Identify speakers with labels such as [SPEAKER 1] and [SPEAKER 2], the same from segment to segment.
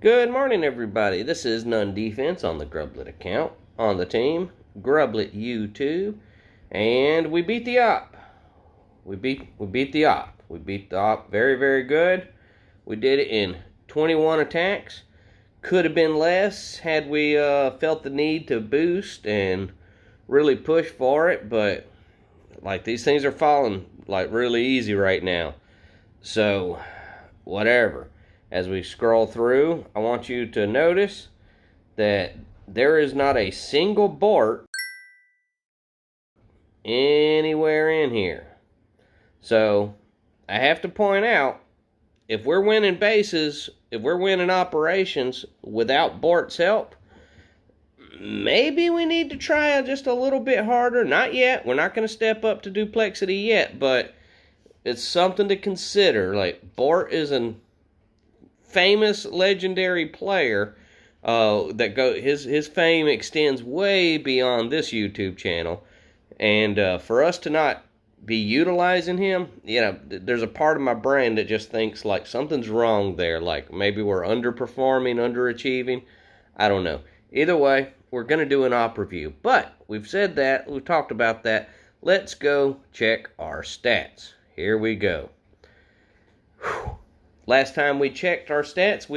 [SPEAKER 1] Good morning, everybody. This is None Defense on the Grublet account. On the team, Grublet U2, and we beat the op. We beat the op. We beat the op very, very good. We did it in 21 attacks. Could have been less had we felt the need to boost and really push for it, but like these things are falling like really easy right now. So, whatever. As we scroll through, I want you to notice that there is not a single Bort anywhere in here. So, I have to point out, if we're winning bases, if we're winning operations without Bort's help, maybe we need to try just a little bit harder. Not yet. We're not going to step up to duplexity yet, but it's something to consider. Like, Bort is an famous legendary player his fame extends way beyond this YouTube channel, and for us to not be utilizing him, there's a part of my brain that just thinks like something's wrong there, like maybe we're underperforming, underachieving. I don't know. Either way, we're going to do an op review, but we've said that, we've talked about that. Let's go check our stats. Here we go. Whew. Last time we checked our stats,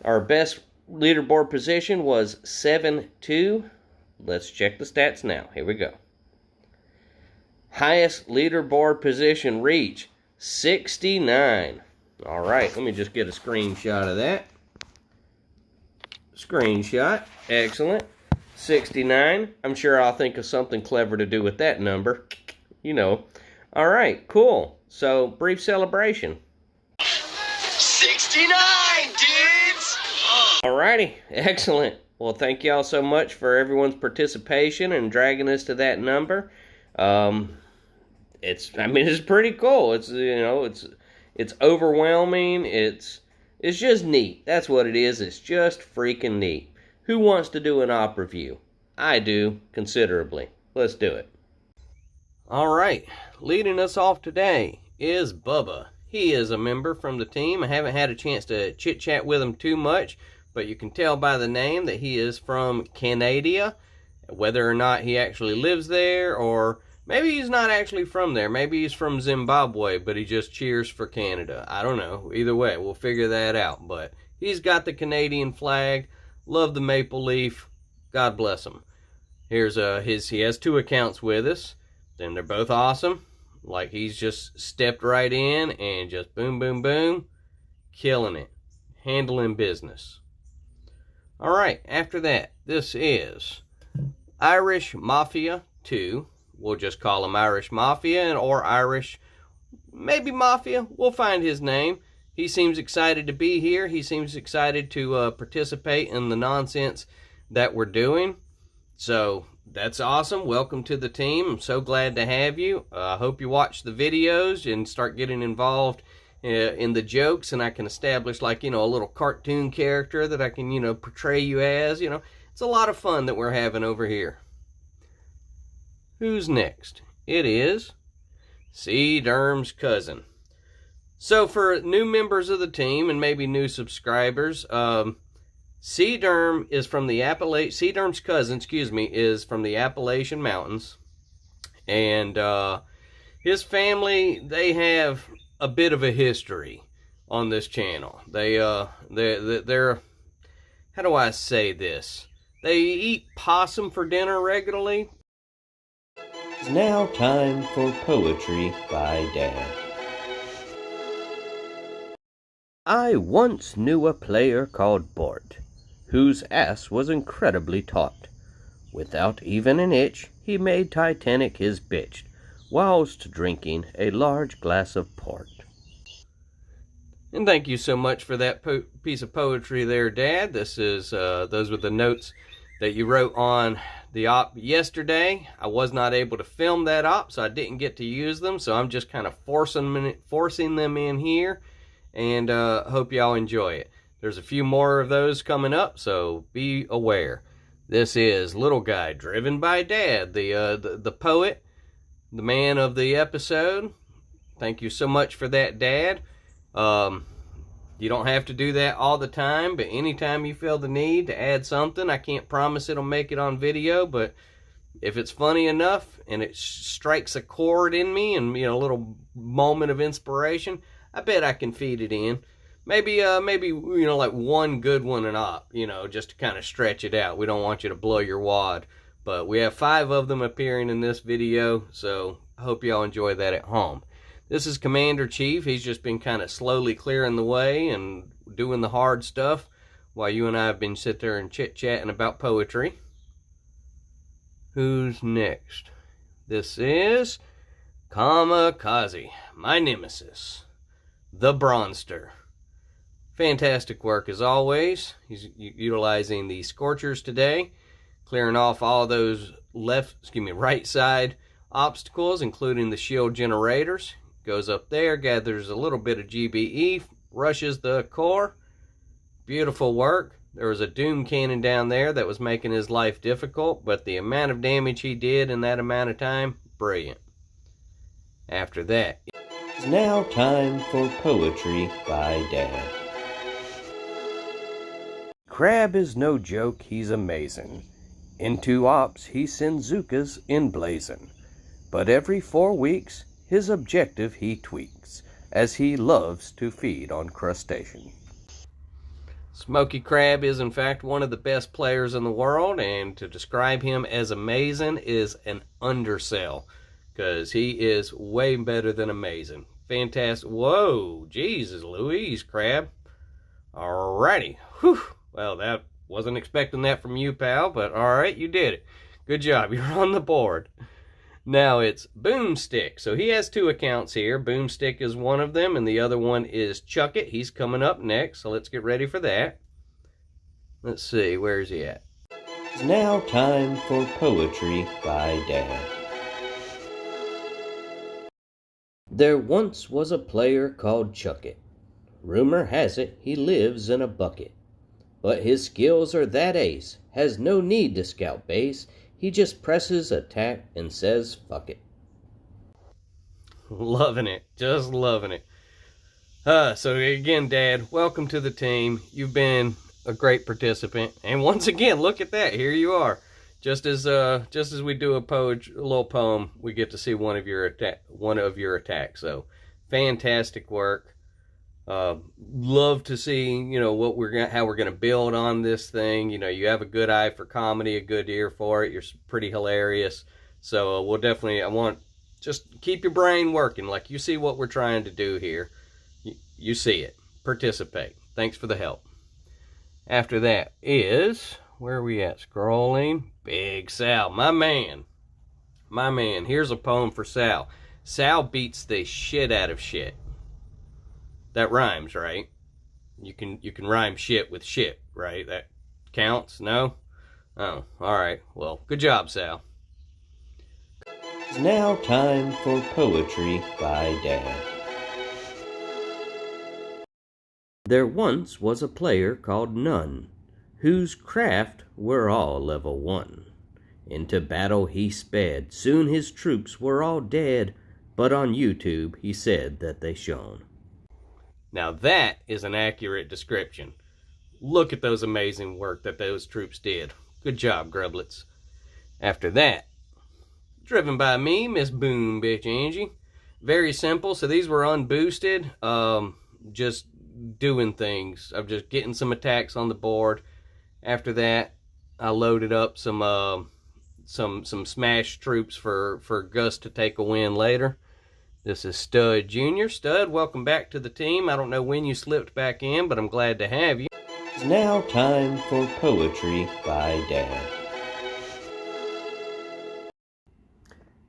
[SPEAKER 1] our best leaderboard position was 7-2. Let's check the stats now. Here we go. Highest leaderboard position reach, 69. All right, let me just get a screenshot of that. Screenshot, excellent. 69. I'm sure I'll think of something clever to do with that number. All right, cool. So, brief celebration.
[SPEAKER 2] 69, dudes!
[SPEAKER 1] Alrighty, excellent. Well, thank y'all so much for everyone's participation and dragging us to that number. It's pretty cool. It's overwhelming. It's just neat. That's what it is. It's just freaking neat. Who wants to do an op review? I do, considerably. Let's do it. Alright, leading us off today is Bubba. He is a member from the team. I haven't had a chance to chit-chat with him too much, but you can tell by the name that he is from Canada. Whether or not he actually lives there, or maybe he's not actually from there. Maybe he's from Zimbabwe, but he just cheers for Canada. I don't know. Either way, we'll figure that out. But he's got the Canadian flag. Love the maple leaf. God bless him. Here's he has 2 accounts with us. And they're both awesome. Like, he's just stepped right in and just boom, boom, boom, killing it, handling business. All right, after that, this is Irish Mafia 2. We'll just call him Irish Mafia, or Irish, maybe Mafia. We'll find his name. He seems excited to be here. He seems excited to participate in the nonsense that we're doing. So, that's awesome. Welcome to the team. I'm so glad to have you. I hope you watch the videos and start getting involved in the jokes, and I can establish like, a little cartoon character that I can, portray you as. It's a lot of fun that we're having over here. Who's next? It is C. Derm's cousin. So for new members of the team and maybe new subscribers, C. Derm is from the C. Derm's cousin, is from the Appalachian Mountains, and his family, they have a bit of a history on this channel. They're how do I say this? They eat possum for dinner regularly. It's now time for poetry by Dad. I once knew a player called Bort, whose ass was incredibly taut. Without even an itch, he made Titanic his bitch, whilst drinking a large glass of port. And thank you so much for that piece of poetry there, Dad. This is those were the notes that you wrote on the op yesterday. I was not able to film that op, so I didn't get to use them, so I'm just kind of forcing them in here, and hope y'all enjoy it. There's a few more of those coming up, so be aware. This is Little Guy Driven by Dad, the poet, the man of the episode. Thank you so much for that, Dad. You don't have to do that all the time, but anytime you feel the need to add something, I can't promise it'll make it on video, but if it's funny enough and it strikes a chord in me and, a little moment of inspiration, I bet I can feed it in. Maybe, like one good one and up, just to kind of stretch it out. We don't want you to blow your wad. But we have 5 of them appearing in this video, so I hope y'all enjoy that at home. This is Commander Chief. He's just been kind of slowly clearing the way and doing the hard stuff while you and I have been sitting there and chit-chatting about poetry. Who's next? This is Kamikaze, my nemesis, the Bronster. Fantastic work as always. He's utilizing the Scorchers today, clearing off all those right side obstacles, including the shield generators. Goes up there, gathers a little bit of GBE, rushes the core. Beautiful work. There was a doom cannon down there that was making his life difficult, but the amount of damage he did in that amount of time, brilliant. After that,
[SPEAKER 3] it's now time for Poetry by Dad.
[SPEAKER 1] Crab is no joke, he's amazing. Into ops he sends Zukas in blazing. But every 4 weeks, his objective he tweaks, as he loves to feed on crustacean. Smoky Crab is in fact one of the best players in the world, and to describe him as amazing is an undersell, because he is way better than amazing. Fantastic. Whoa, Jesus Louise, Crab. Alrighty. Whew. Well, that wasn't expecting that from you, pal, but alright, you did it. Good job, you're on the board. Now it's Boomstick. So he has 2 accounts here. Boomstick is one of them, and the other one is Chuck It. He's coming up next, so let's get ready for that. Let's see, where is he at?
[SPEAKER 3] It's now time for Poetry by Dad.
[SPEAKER 1] There once was a player called Chuck It. Rumor has it he lives in a bucket. But his skills are that ace, has no need to scout base. He just presses attack and says fuck it. Loving it, just loving it. So again, Dad, welcome to the team. You've been a great participant, and once again, look at that. Here you are. Just as we do a little poem, we get to see one of your attacks. So fantastic work. Love to see, how we're gonna build on this thing. You have a good eye for comedy, a good ear for it. You're pretty hilarious. So we'll definitely, I want, just keep your brain working. Like, you see what we're trying to do here. You see it. Participate. Thanks for the help. After that is, where are we at? Scrolling. Big Sal, my man. My man. Here's a poem for Sal. Sal beats the shit out of shit. That rhymes, right? You can rhyme shit with shit, right? That counts? No? Oh, alright. Well, good job, Sal.
[SPEAKER 3] It's now time for Poetry by Dad.
[SPEAKER 1] There once was a player called None, whose craft were all level 1. Into battle he sped, soon his troops were all dead, but on YouTube he said that they shone. Now that is an accurate description. Look at those amazing work that those troops did. Good job, Grublets. After that, driven by me, Miss Boom Bitch Angie. Very simple. So these were unboosted. Just doing things. I'm just getting some attacks on the board. After that, I loaded up some smash troops for Gus to take a win later. This is Stud Jr. Stud, welcome back to the team. I don't know when you slipped back in, but I'm glad to have you.
[SPEAKER 3] It's now time for Poetry by Dad.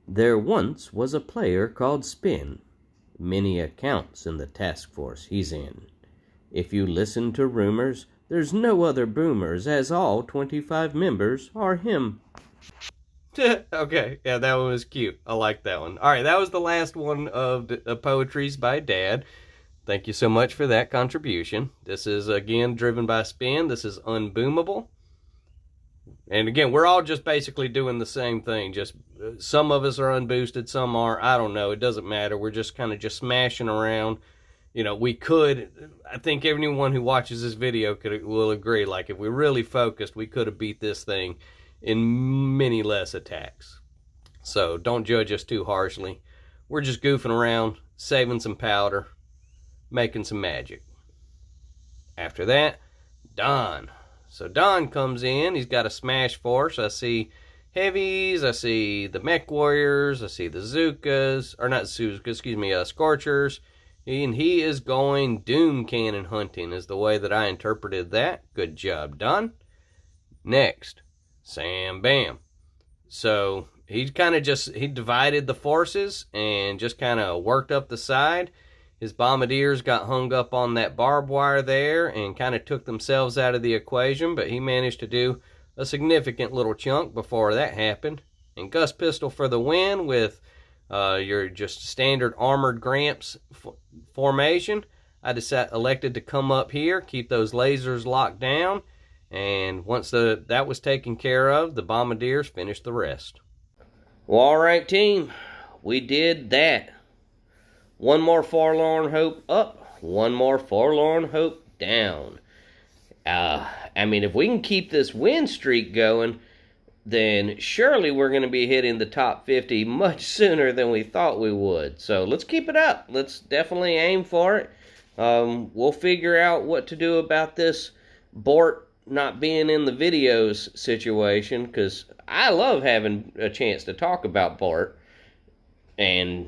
[SPEAKER 1] There once was a player called Spin. Many accounts in the task force he's in. If you listen to rumors, there's no other boomers, as all 25 members are him. Okay, yeah, that one was cute. I like that one. All right, that was the last one of the Poetries by Dad. Thank you so much for that contribution. This is, again, driven by Spin. This is Unboomable. And again, we're all just basically doing the same thing. Just some of us are unboosted, some are. I don't know. It doesn't matter. We're just kind of just smashing around we could, I think everyone who watches this video will agree, like, if we really focused, we could have beat this thing in many less attacks. So don't judge us too harshly. We're just goofing around, saving some powder, making some magic. After that, Don. So Don comes in. He's got a smash force. I see heavies. I see the mech warriors. I see the Zookas. Or not Zookas, excuse me, Scorchers. And he is going doom cannon hunting is the way that I interpreted that. Good job, Don. Next, Sam Bam. So he divided the forces and just kind of worked up the side. His bombardiers got hung up on that barbed wire there and kind of took themselves out of the equation, but he managed to do a significant little chunk before that happened. And Gus Pistol for the win with your just standard armored Gramps formation. I elected to come up here, keep those lasers locked down, and once that was taken care of, the bombardiers finished the rest. Well, all right, team, we did that. One more forlorn hope up, one more forlorn hope down. I mean, if we can keep this win streak going, then surely we're going to be hitting the top 50 much sooner than we thought we would. So let's keep it up. Let's definitely aim for it. We'll figure out what to do about this Bort not being in the videos situation, because I love having a chance to talk about Bort. And,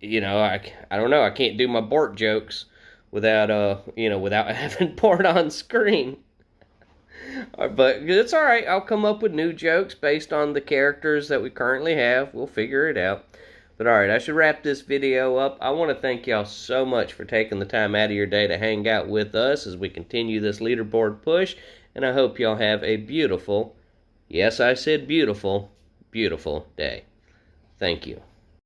[SPEAKER 1] I don't know, I can't do my Bort jokes without, without having Bort on screen. But it's alright, I'll come up with new jokes based on the characters that we currently have. We'll figure it out. But alright, I should wrap this video up. I want to thank y'all so much for taking the time out of your day to hang out with us as we continue this leaderboard push. And I hope y'all have a beautiful, yes, I said beautiful, beautiful day. Thank you.